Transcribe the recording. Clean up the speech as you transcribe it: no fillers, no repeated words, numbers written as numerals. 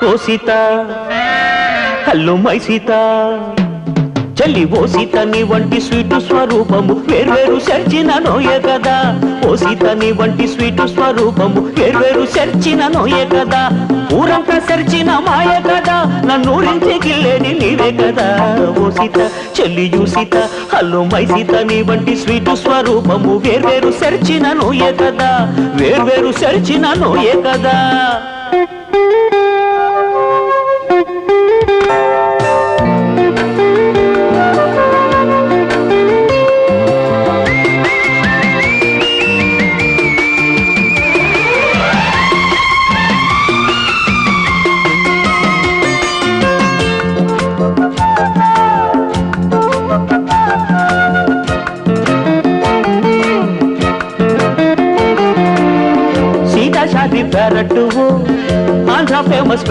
oh Sita hello my Sita చెల్లి ఓ సీత నీ వంటి స్వీటు స్వరూపము వేర్వేరు సెర్చిన నోయే కదా ఓ సీత నీ వంటి స్వీటు స్వరూపము వేర్వేరు సెర్చిన నోయే కదా ఊరంతా సెర్చిన మాయే కదా నన్నూరించి గిల్లేని నీవే కదా ఓ సీత చెల్లియు సీత హలో మై సీత నీ వంటి స్వీటు స్వరూపము వేర్వేరు సెర్చిన నోయే కదా వేర్వేరు సెర్చిన నోయే కదా शादी पैरट वो आंध्रा फेमस